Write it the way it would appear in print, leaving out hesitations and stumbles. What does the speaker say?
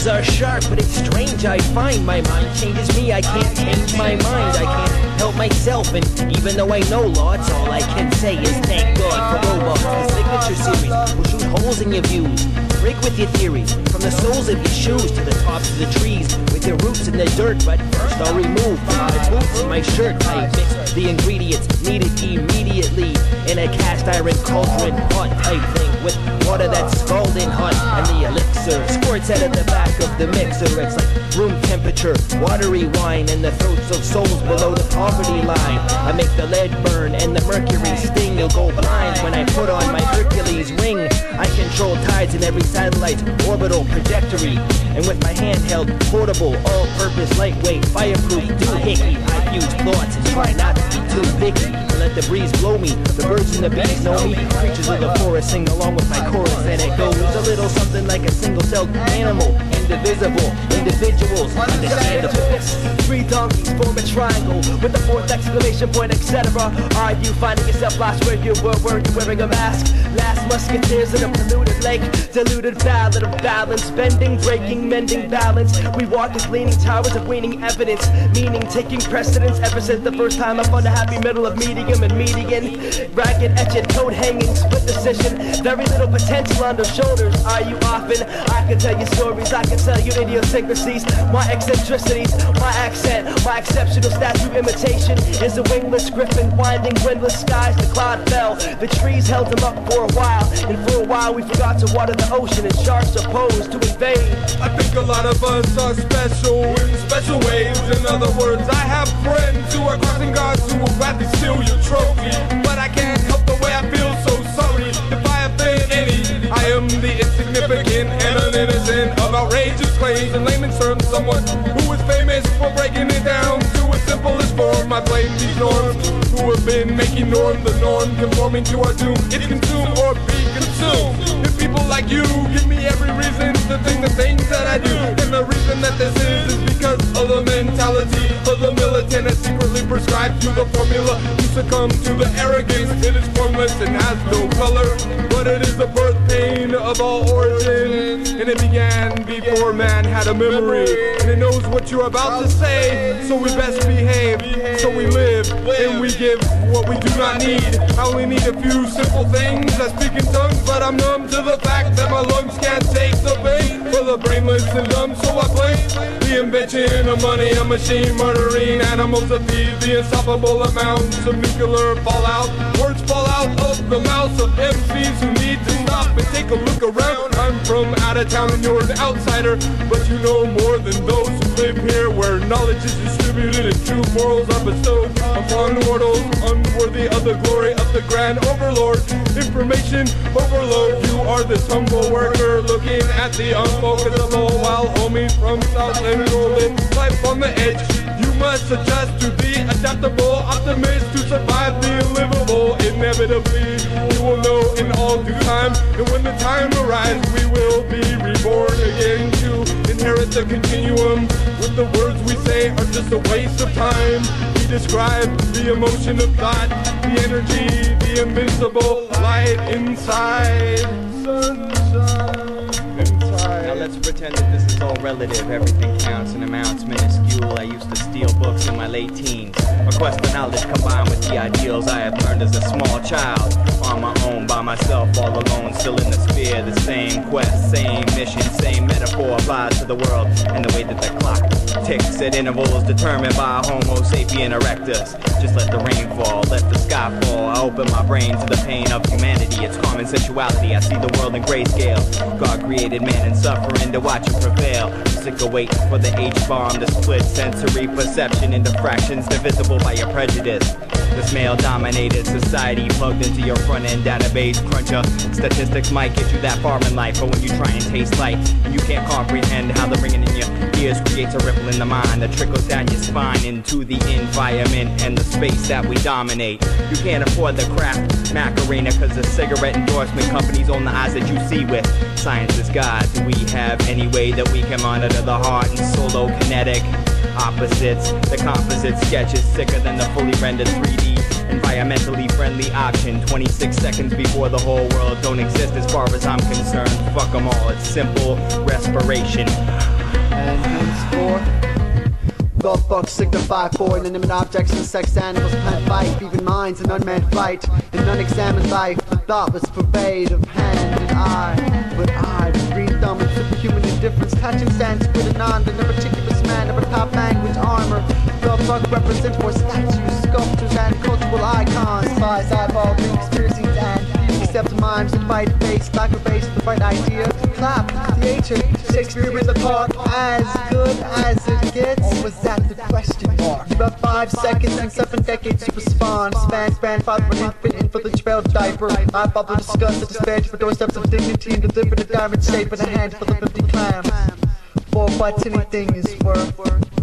Are sharp, but it's strange I find my mind changes me. I can't change my mind, I can't help myself, and even though I know lots, all I can say is thank God for robots. The signature series will shoot holes in your views, break with your theories, from the soles of your shoes to the tops of the trees, with your roots in the dirt. But first I'll remove my boots and my shirt. I mix the ingredients needed immediately in a cast iron cauldron pot type thing, with water that's scalding hot, and the elixir squirts out of the back of the mixer. It's like room temperature, watery wine in the throats of souls below the poverty line. I make the lead burn and the mercury sting. You'll go blind when I put on my Hercules ring. I control tides in every satellite's orbital trajectory, and with my handheld, portable, all-purpose, lightweight, fireproof doohickey, I use thoughts and try not to be too picky. I let the breeze blow me, the birds and the bees know me. Creatures of the forest sing along with my chorus, and it goes a little something like a single-celled animal. Indivisible, individuals, understandable. Three donkeys form a triangle with a fourth exclamation point, etc. Are you finding yourself lost where you were you wearing a mask? Last musketeers in a polluted lake, diluted ballad of balance, bending, breaking, mending balance. We walk as leaning towers of waning evidence, meaning taking precedence ever since the first time I found a happy middle of medium and median. Ragged, etched, coat hanging, split decision, very little potential on their shoulders. Are you often? I can tell you stories, I can tell you idiosyncrasies, my eccentricities, my accent, my exceptional statue imitation is a wingless griffin winding windless skies. The cloud fell, the trees held him up for a while, and for a while we forgot to water the ocean, and sharks are posed to invade. I think a lot of us are special in special ways. In other words, I have friends who are crossing guards who will gladly steal your trophy, but I can't help the way I feel so sorry. If I have been any, I am the insignificant and uninnocent of outrageous claims. In layman's terms, someone who is famous for breaking it down to its simplest form. I blame these norms who have been making norm the norm, conforming to our doom. It's consume or be consumed. If people like you give me every reason to think the things that I do, and the reason that this is because of the mentality of the militant that secretly prescribed you the formula. You succumb to the arrogance. It is formless and has no color, but it is the birth pain of all origins, and it began before man had a memory, and it knows what you're about to say, so we best behave, so we live, and we give what we do not need. I only need a few simple things. I speak in tongues, but I'm numb to the fact that my lungs can't take the pain for the brainless and dumb, so I blame the invention of money, a machine murdering animals to feed the insufferable amounts of nuclear fallout. Words fall out of the mouths of MCs who need to stop and take a look around. I'm from out of town and you're an outsider, but you know more than those who live here, where knowledge is distributed and true morals are bestowed upon mortals unworthy of the glory of the grand overlord. Information overload. You are this humble worker looking at the unfocusable, while homies from South and Golden life on the edge. You must adjust to the adaptable optimist to survive the unlivable. Inevitably, you will know in all due time, and when the time arrives, we will be reborn again to inherit the continuum. With the words we say are just a waste of time. We describe the emotion of thought, the energy, the invincible light inside. Sunshine inside. Now let's pretend that this is all relative. Everything counts and amounts minuscule. I used to steal books in my late teens. A quest for knowledge combined with the ideals I had learned as a small child. On my own, by myself, all alone, still in the sphere. The same quest, same mission, same metaphor applies to the world. And the way that the clock ticks at intervals determined by Homo sapien erectus. Just let the rain fall, let the sky fall. I open my brain to the pain of humanity. It's common sensuality. I see the world in grayscale. God created man and suffering to watch it prevail. I'm sick of waiting for the H-bomb to split sensory perception into fractions divisible by your prejudice. This male-dominated society plugged into your front-end database cruncher. Statistics might get you that far in life, but when you try and taste light, and you can't comprehend how the ringing in your ears creates a ripple in the mind that trickles down your spine into the environment and the space that we dominate. You can't afford the craft Macarena, cause the cigarette endorsement companies own the eyes that you see with. science is God. Do we have any way that we can monitor the heart and solo kinetic opposites? The composite sketch is sicker than the fully rendered 3D environmentally friendly option. 26 seconds before the whole world don't exist as far as I'm concerned. Fuck them all, it's simple respiration. And henceforth, golf bucks signify for inanimate objects, insects, animals, plant life, even minds and unmanned flight, and unexamined life. The thoughtless pervade of hand and eye, but I, with green thumb and superhuman indifference, catching sand, squid and on, the meticulous man of a top language armor. The buck represents for statues, sculptures, and cultural icons. Spies eyeball the conspiracies and accept mimes and fight face, lack of base, the right idea. Clap, theater, Shakespeare in the park, as good as it gets. Or was that the question mark? You have 5 seconds and 7 decades to respond. Span, father of an infant in for the trail diaper. I bubble discuss the dispatch for doorsteps of dignity and deliver the diamond shape in a hand full of empty clams. For what anything is worth.